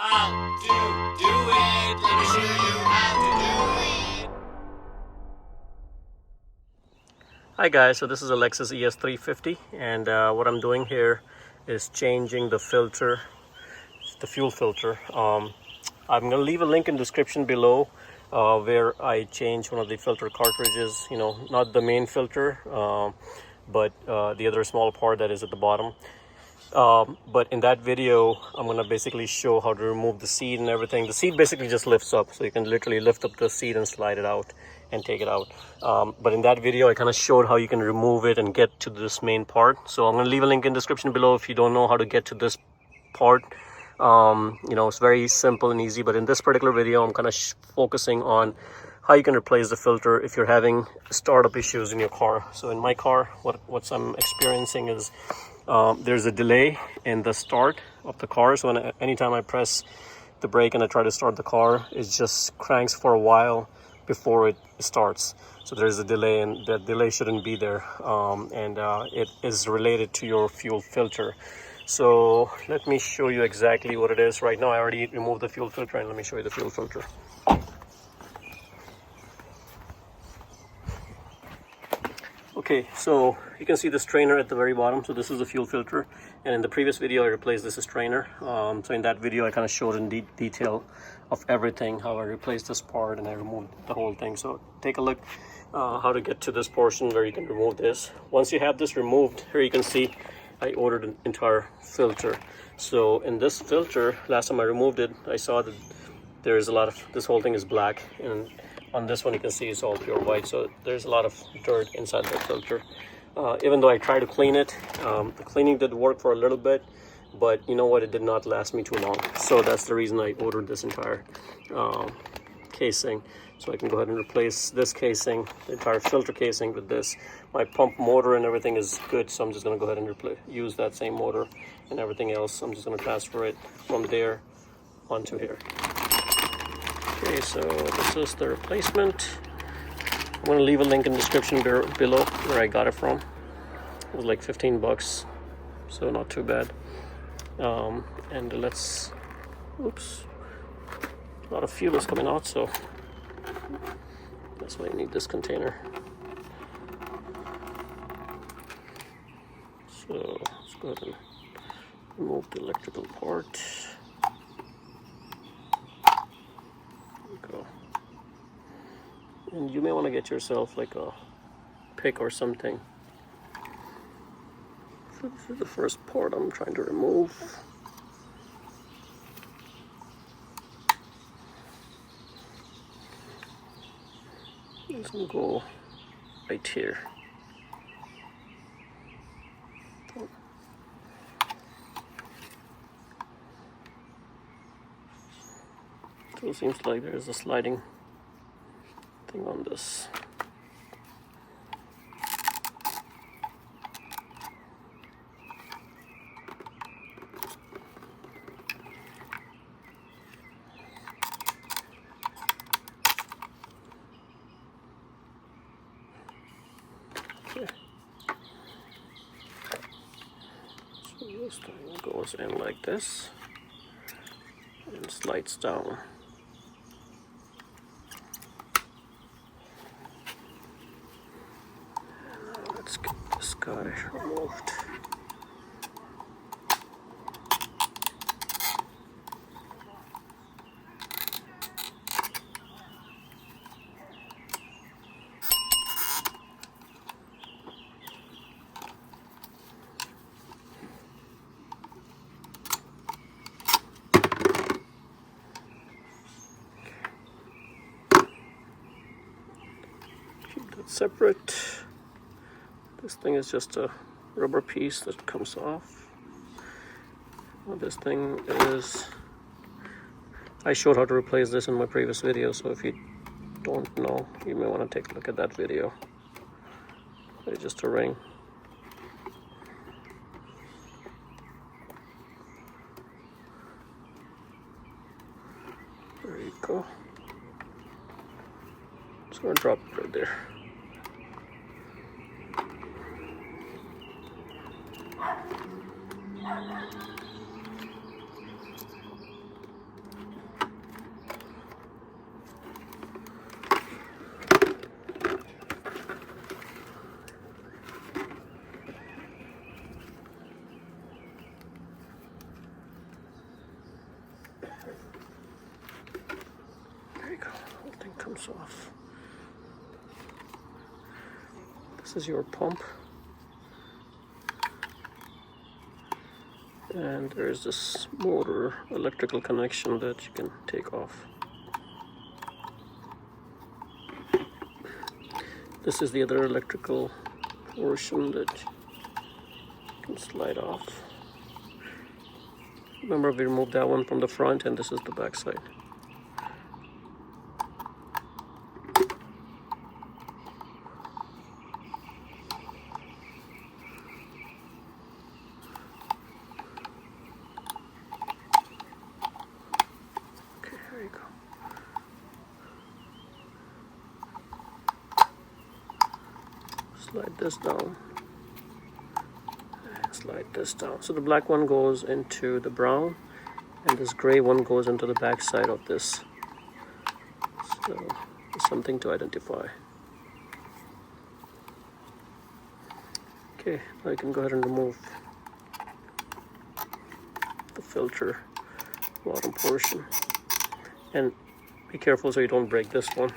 How to do it. Let me show you how to do it. Hi guys, so this is a Lexus ES350 and what I'm doing here is changing the filter, the fuel filter. I'm going to leave a link in the description below where I change one of the filter cartridges, not the main filter, but the other small part that is at the bottom. But in that video, I'm going to basically show how to remove the seat and everything. The seat basically just lifts up, so you can literally lift up the seat and slide it out and take it out. But in that video, I kind of showed how you can remove it and get to this main part. So I'm going to leave a link in the description below if you don't know how to get to this part. It's very simple and easy, but in this particular video, I'm kind of focusing on how you can replace the filter if you're having startup issues in your car. So in my car, what I'm experiencing is there's a delay in the start of the car. So anytime I press the brake and I try to start the car, it just cranks for a while before it starts. So there's a delay, and that delay shouldn't be there. It is related to your fuel filter. So let me show you exactly what it is. Right now I already removed the fuel filter, and let me show you the fuel filter. Okay, so you can see this strainer at the very bottom. So this is the fuel filter, and in the previous video I replaced this strainer. So in that video I kind of showed in detail of everything, how I replaced this part and I removed the whole thing. So take a look how to get to this portion where you can remove this. Once you have this removed, here you can see I ordered an entire filter. So in this filter, last time I removed it, I saw that there's a lot of, this whole thing is black, and on this one you can see it's all pure white. So there's a lot of dirt inside the filter. Even though I tried to clean it, the cleaning did work for a little bit, but you know what, it did not last me too long. So that's the reason I ordered this entire casing. So I can go ahead and replace this casing, the entire filter casing, with this. My pump motor and everything is good, so I'm just going to go ahead and use that same motor, and everything else I'm just going to transfer it from there onto here. Okay, so this is the replacement. I'm going to leave a link in the description below where I got it from. It was like 15 bucks, so not too bad. And let's, oops, a lot of fuel is coming out, so that's why you need this container. So let's go ahead and remove the electrical part. There we go. And you may want to get yourself like a pick or something. So this is the first part I'm trying to remove. It's gonna go right here. So it seems like there's a sliding thing on this. Okay. So this thing goes in like this and slides down. Let's get this guy removed. Keep that separate. This thing is just a rubber piece that comes off. Well, this thing is, I showed how to replace this in my previous video, so if you don't know, you may want to take a look at that video. It's just a ring. There you go. Just gonna drop it right there. There you go, the whole thing comes off. This is your pump. And there's this motor electrical connection that you can take off. This is the other electrical portion that you can slide off. Remember, we removed that one from the front, and this is the back side. Okay, there you go. Slide this down. Slide this down. So the black one goes into the brown, and this gray one goes into the back side of this. So it's something to identify. Okay, now you can go ahead and remove the filter bottom portion, and be careful so you don't break this one.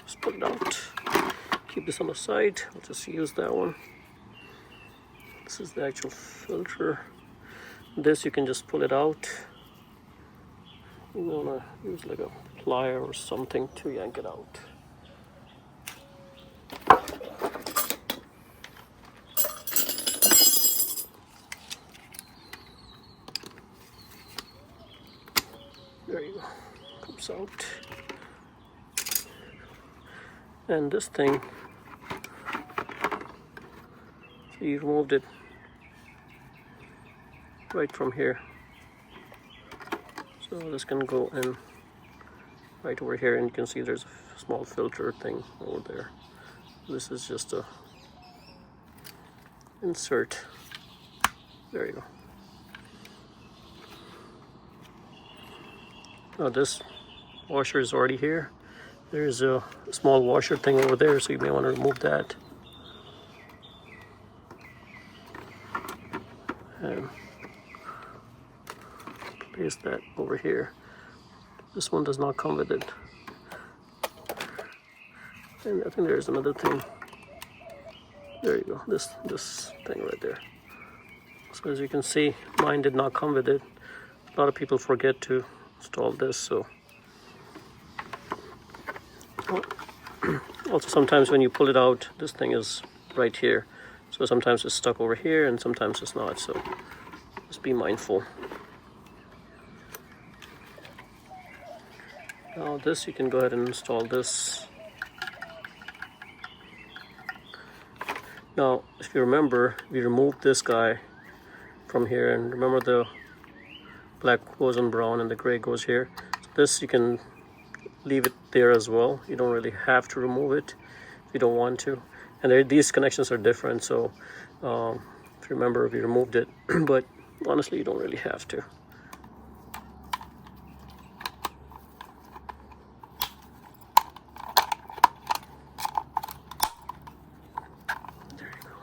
Just pull it out. Keep this on the side. I'll just use that one. This is the actual filter. This you can just pull it out. You wanna use like a plier or something to yank it out. There you go. Comes out. And this thing, so you removed it right from here. So this can go in right over here, and you can see there's a small filter thing over there. This is just a insert. There you go. Now this washer is already here. There's a small washer thing over there, so you may want to remove that. And place that over here. This one does not come with it. And I think there's another thing. There you go, this thing right there. So as you can see, mine did not come with it. A lot of people forget to install this, so. Also, sometimes when you pull it out, this thing is right here. So sometimes it's stuck over here and sometimes it's not. So just be mindful. Now this, you can go ahead and install this. Now, if you remember, we removed this guy from here, and remember the black goes on brown and the gray goes here. So this, you can leave it there as well. You don't really have to remove it if you don't want to. And these connections are different, so if you remember, we removed it, but honestly, you don't really have to. There you go.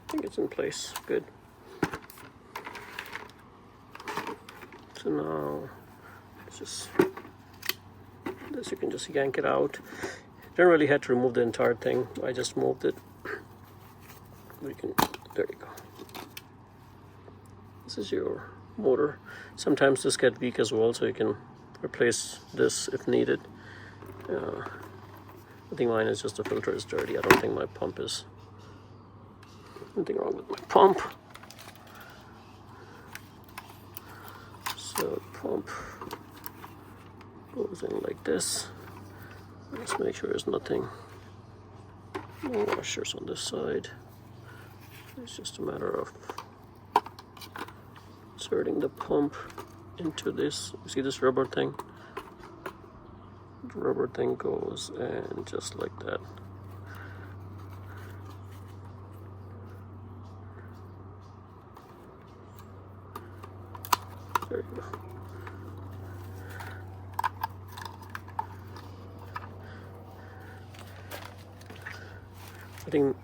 I think it's in place. Good. So now, it's just this. You can just yank it out. You don't really have to remove the entire thing. I just moved it. You can. There you go. This is your motor. Sometimes this gets weak as well, so you can replace this if needed. I think mine is just the filter is dirty. I don't think my pump is anything wrong with my pump. So pump goes in like this. Let's make sure there's nothing, no washers on this side. It's just a matter of inserting the pump into this. You see this rubber thing? The rubber thing goes in just like that. There you go. I think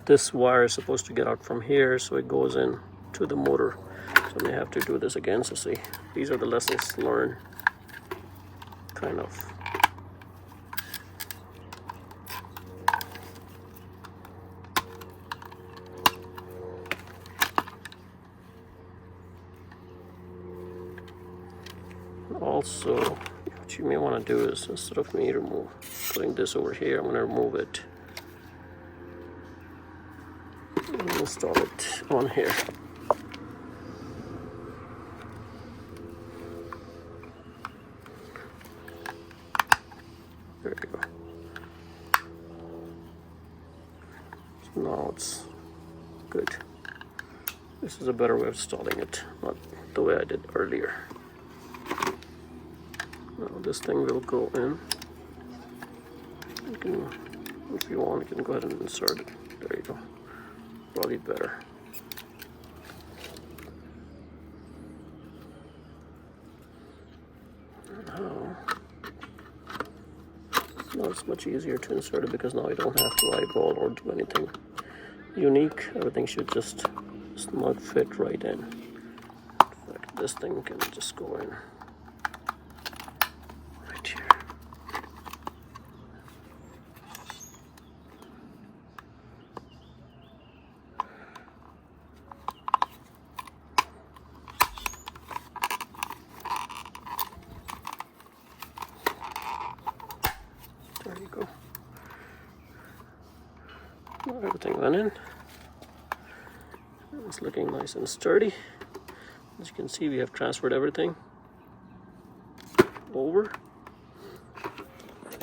this wire is supposed to get out from here, so it goes in to the motor. So I may have to do this again. So see, these are the lessons learned, kind of. Also, what you may want to do is, instead of me putting this over here, I'm going to remove it and install it on here. There you go. So now it's good. This is a better way of installing it, not the way I did earlier. Now this thing will go in. You can, if you want, you can go ahead and insert it. There you go. Probably better. Now it's much easier to insert it because now you don't have to eyeball or do anything unique. Everything should just snug fit right in. In fact, this thing can just go in right here. There you go. Now everything went in. It's looking nice and sturdy. As you can see, we have transferred everything over.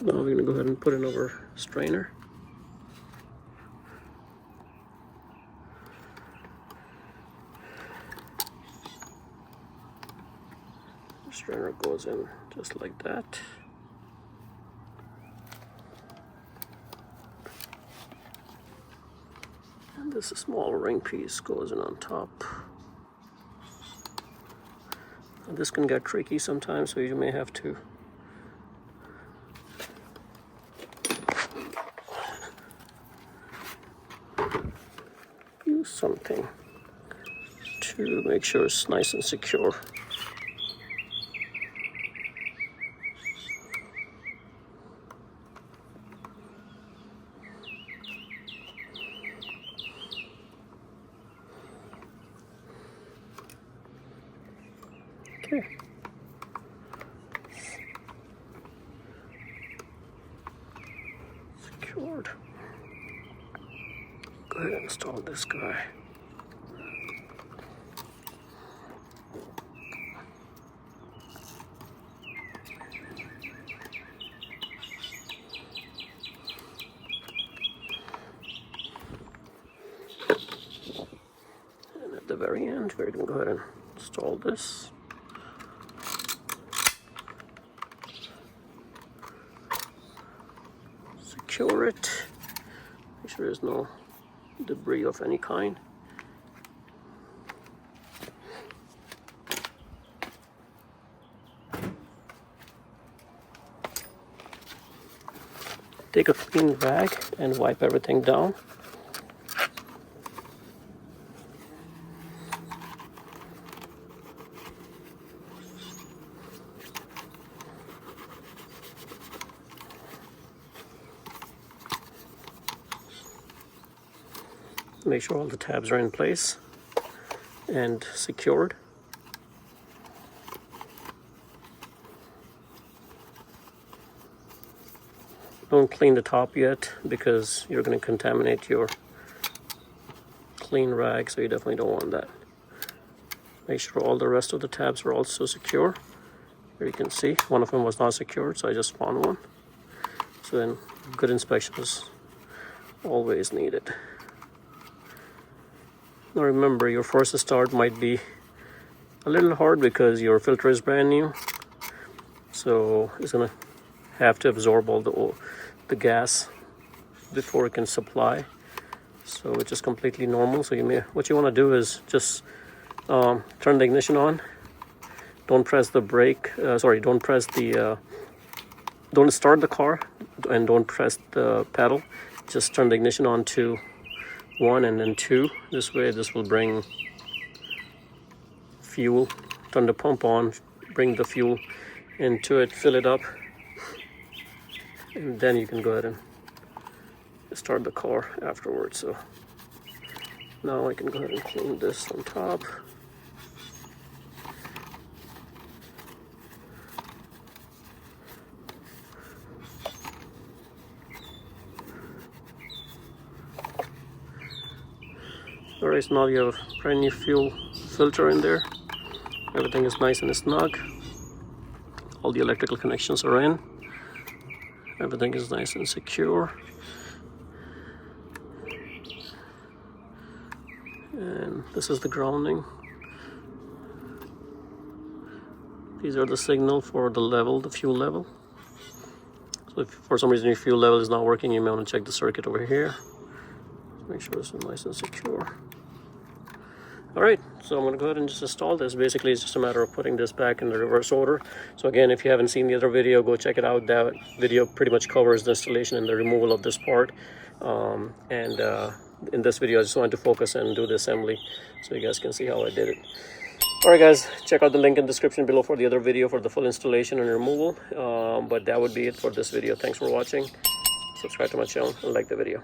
Now we're going to go ahead and put in our strainer. The strainer goes in just like that. And this small ring piece goes in on top. And this can get tricky sometimes, so you may have to use something to make sure it's nice and secure. Okay. Secured. Go ahead and install this guy. And at the very end, we're going to go ahead and install this. Secure it. Make sure there's no debris of any kind. Take a clean rag and wipe everything down. Make sure all the tabs are in place and secured. Don't clean the top yet because you're going to contaminate your clean rag, so you definitely don't want that. Make sure all the rest of the tabs are also secure. Here you can see one of them was not secured, so I just found one. So then good inspection is always needed. Now remember, your first start might be a little hard because your filter is brand new, so it's gonna have to absorb all the gas before it can supply. So which is completely normal. So what you want to do is just turn the ignition on. Don't press the brake. Don't start the car, and don't press the pedal. Just turn the ignition on to 1 and then 2. This way, this will bring fuel. Turn the pump on, bring the fuel into it, fill it up, and then you can go ahead and start the car afterwards. So now I can go ahead and clean this on top. Alright, so now you have a brand new fuel filter in there. Everything is nice and snug. All the electrical connections are in. Everything is nice and secure. And this is the grounding. These are the signal for the level, the fuel level. So if for some reason your fuel level is not working, you may want to check the circuit over here. Make sure it's nice and secure. Alright, so I'm going to go ahead and just install this. Basically, it's just a matter of putting this back in the reverse order. So again, if you haven't seen the other video, go check it out. That video pretty much covers the installation and the removal of this part. In this video, I just wanted to focus and do the assembly so you guys can see how I did it. Alright guys, check out the link in the description below for the other video for the full installation and removal. But that would be it for this video. Thanks for watching. Subscribe to my channel and like the video.